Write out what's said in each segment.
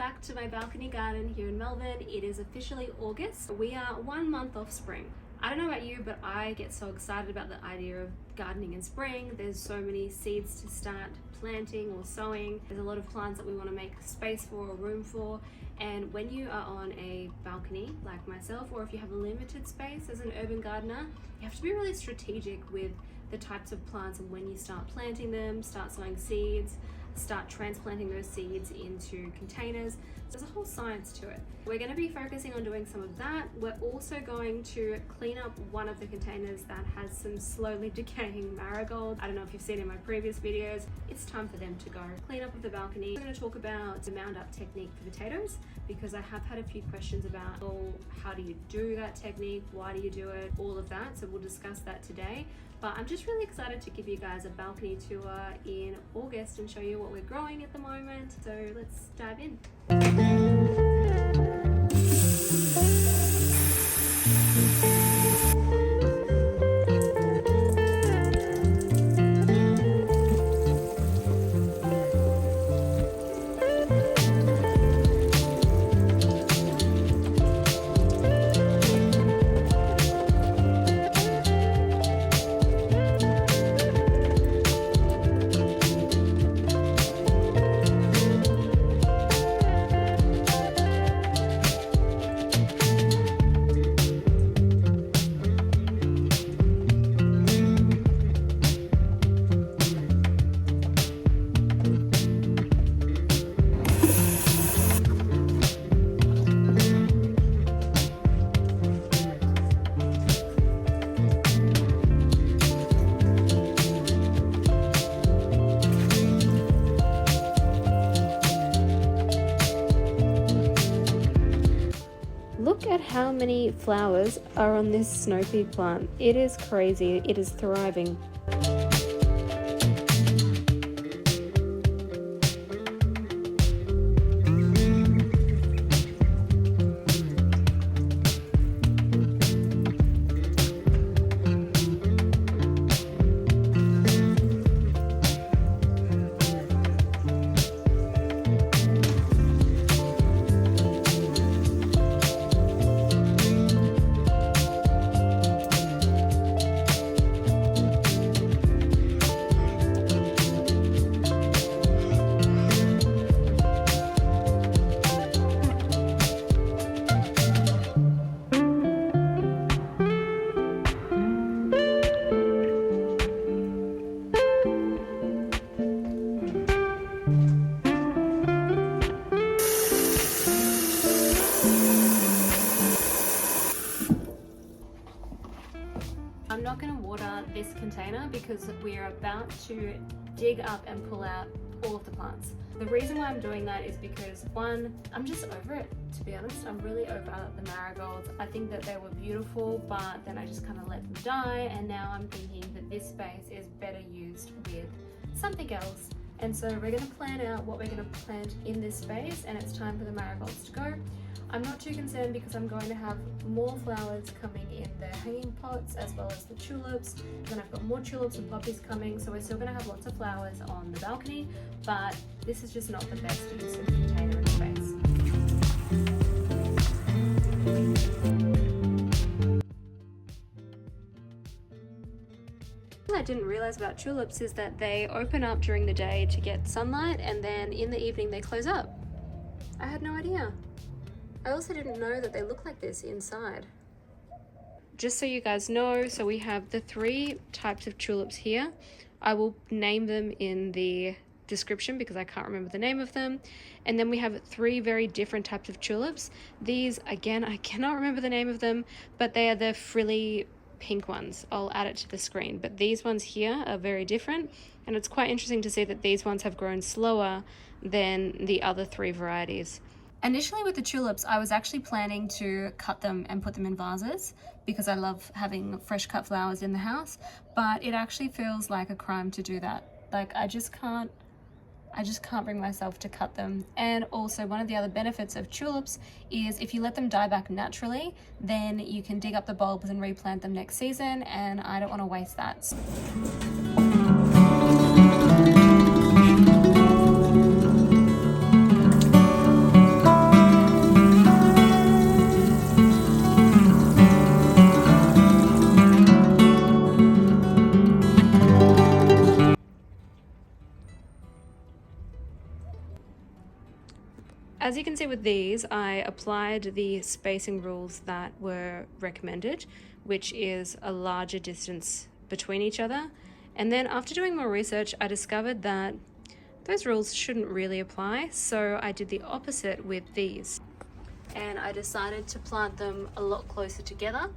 back to my balcony garden here in Melbourne. It is officially August. We are 1 month off spring. I don't know about you, but I get so excited about the idea of gardening in spring. There's so many seeds to start planting or sowing. There's a lot of plants that we want to make space for or room for. And when you are on a balcony like myself, or if you have a limited space as an urban gardener, you have to be really strategic with the types of plants and when you start planting them, start sowing seeds, start transplanting those seeds into containers. There's a whole science to it. We're going to be focusing on doing some of that. We're also going to clean up one of the containers that has some slowly decaying marigold. I don't know if you've seen in my previous videos. It's time for them to go. Clean up of the balcony. We're going to talk about the mound up technique for potatoes, because I have had a few questions about, oh, how do you do that technique? Why do you do it? All of that. So we'll discuss that today. But I'm just really excited to give you guys a balcony tour in August and show you what we're growing at the moment. So let's dive in. Look at how many flowers are on this snow pea plant. It is crazy. It is thriving. I'm not going to water this container because we're about to dig up and pull out all of the plants. The reason why I'm doing that is because, one, I'm just over it, to be honest. I'm really over the marigolds. I think that they were beautiful, but then I just kind of let them die, and now I'm thinking that this space is better used with something else. And so we're going to plan out what we're going to plant in this space, and it's time for the marigolds to go. I'm not too concerned because I'm going to have more flowers coming in the hanging pots as well as the tulips. And then I've got more tulips and poppies coming, so we're still going to have lots of flowers on the balcony, but this is just not the best use of container and space. What I didn't realize about tulips is that they open up during the day to get sunlight, and then in the evening they close up. I had no idea. I also didn't know that they look like this inside. Just so you guys know, so we have the 3 types of tulips here. I will name them in the description because I can't remember the name of them. And then we have 3 very different types of tulips. These, again, I cannot remember the name of them, but they are the frilly pink ones. I'll add it to the screen. But these ones here are very different, and it's quite interesting to see that these ones have grown slower than the other 3 varieties. Initially with the tulips, I was actually planning to cut them and put them in vases because I love having fresh cut flowers in the house, but it actually feels like a crime to do that. Like I just can't bring myself to cut them. And also one of the other benefits of tulips is if you let them die back naturally, then you can dig up the bulbs and replant them next season, and I don't want to waste that. As you can see with these, I applied the spacing rules that were recommended, which is a larger distance between each other. And then after doing more research, I discovered that those rules shouldn't really apply, so I did the opposite with these. And I decided to plant them a lot closer together.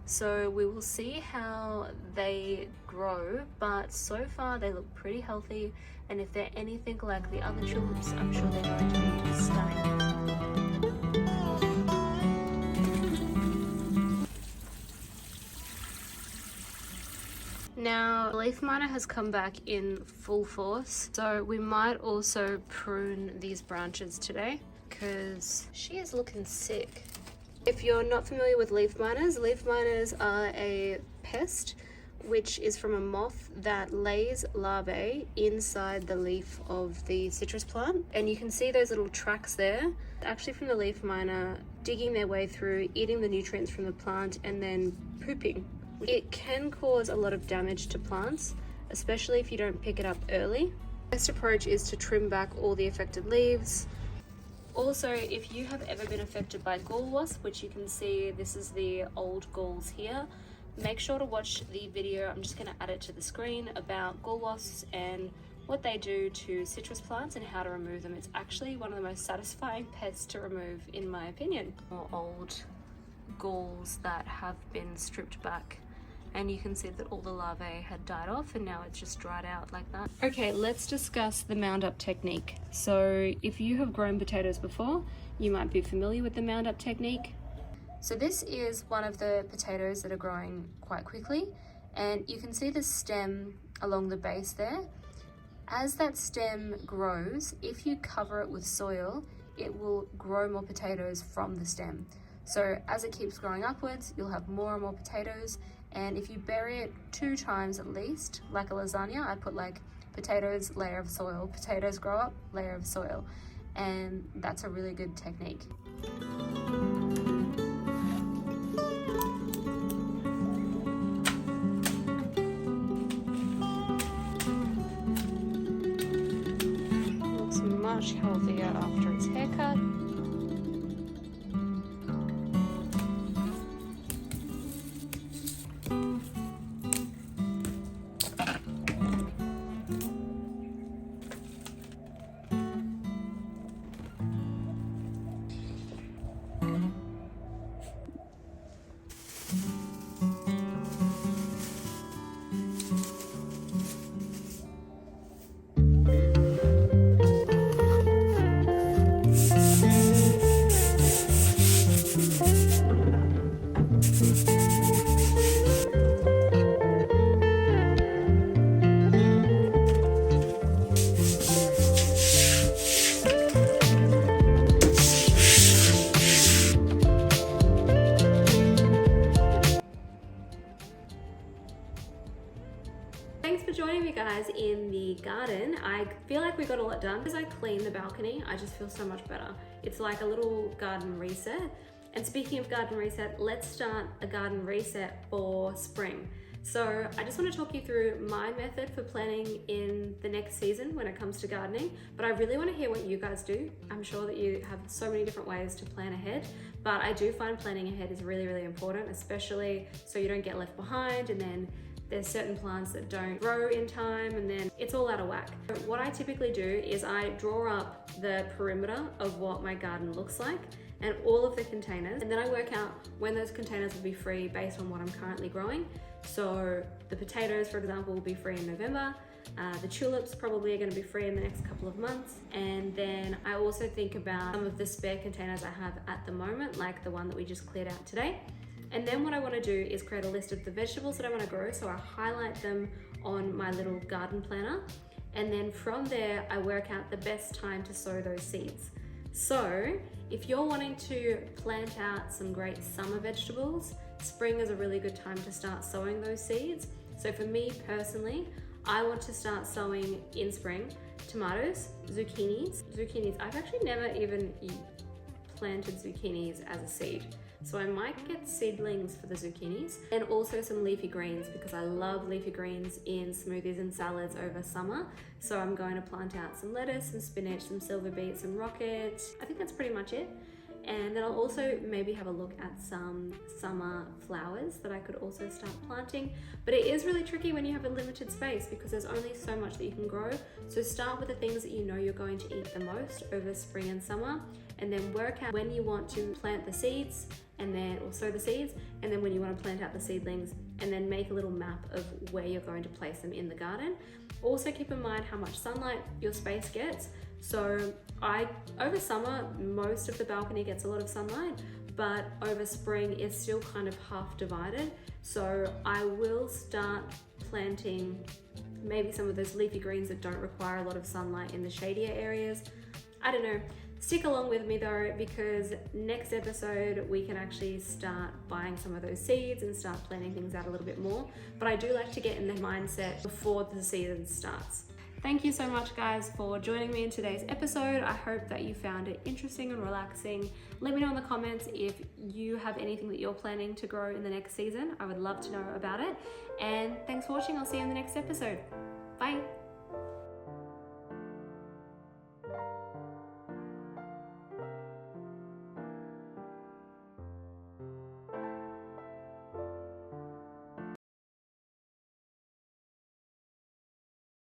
So we will see how they grow, but so far they look pretty healthy, and if they're anything like the other tulips, I'm sure they're going to be stunning. Now, the leaf miner has come back in full force, so we might also prune these branches today because she is looking sick. If you're not familiar with leaf miners are a pest which is from a moth that lays larvae inside the leaf of the citrus plant. And you can see those little tracks there, actually from the leaf miner digging their way through, eating the nutrients from the plant and then pooping. It can cause a lot of damage to plants, especially if you don't pick it up early. The best approach is to trim back all the affected leaves. Also, if you have ever been affected by gall wasp, which you can see, this is the old galls here, make sure to watch the video, I'm just going to add it to the screen, about gall wasps and what they do to citrus plants and how to remove them. It's actually one of the most satisfying pests to remove, in my opinion. More old galls that have been stripped back, and you can see that all the larvae had died off and now it's just dried out like that. Okay, let's discuss the mound up technique. So if you have grown potatoes before, you might be familiar with the mound up technique. So this is one of the potatoes that are growing quite quickly, and you can see the stem along the base there. As that stem grows, if you cover it with soil, it will grow more potatoes from the stem. So as it keeps growing upwards, you'll have more and more potatoes. And if you bury it 2 times at least, like a lasagna, I put like potatoes, layer of soil, potatoes grow up, layer of soil. And that's a really good technique. Looks much healthier after its haircut. Joining me guys in the garden. I feel like we got a lot done. As I clean the balcony, I just feel so much better. It's like a little garden reset. And speaking of garden reset, let's start a garden reset for spring. So I just want to talk you through my method for planning in the next season when it comes to gardening, but I really want to hear what you guys do. I'm sure that you have so many different ways to plan ahead, but I do find planning ahead is really, really important, especially so you don't get left behind, and then there's certain plants that don't grow in time and then it's all out of whack. What I typically do is I draw up the perimeter of what my garden looks like and all of the containers, and then I work out when those containers will be free based on what I'm currently growing. So the potatoes, for example, will be free in November. The tulips probably are going to be free in the next couple of months. And then I also think about some of the spare containers I have at the moment, like the one that we just cleared out today. And then what I want to do is create a list of the vegetables that I want to grow. So I highlight them on my little garden planner. And then from there, I work out the best time to sow those seeds. So if you're wanting to plant out some great summer vegetables, spring is a really good time to start sowing those seeds. So for me personally, I want to start sowing in spring tomatoes, zucchinis. I've actually never even planted zucchinis as a seed, So I might get seedlings for the zucchinis and also some leafy greens because I love leafy greens in smoothies and salads over summer. So I'm going to plant out some lettuce, some spinach, some silver beet, some rocket. I think that's pretty much it. And then I'll also maybe have a look at some summer flowers that I could also start planting. But it is really tricky when you have a limited space because there's only so much that you can grow. So start with the things that you know you're going to eat the most over spring and summer, and then work out when you want to plant the seeds and then, or sow the seeds, and then when you want to plant out the seedlings, and then make a little map of where you're going to place them in the garden. Also keep in mind how much sunlight your space gets. So over summer, most of the balcony gets a lot of sunlight, but over spring, it's still kind of half divided. So I will start planting maybe some of those leafy greens that don't require a lot of sunlight in the shadier areas. I don't know. Stick along with me though, because next episode we can actually start buying some of those seeds and start planting things out a little bit more. But I do like to get in the mindset before the season starts. Thank you so much guys for joining me in today's episode. I hope that you found it interesting and relaxing. Let me know in the comments if you have anything that you're planning to grow in the next season. I would love to know about it. And thanks for watching. I'll see you in the next episode. Bye.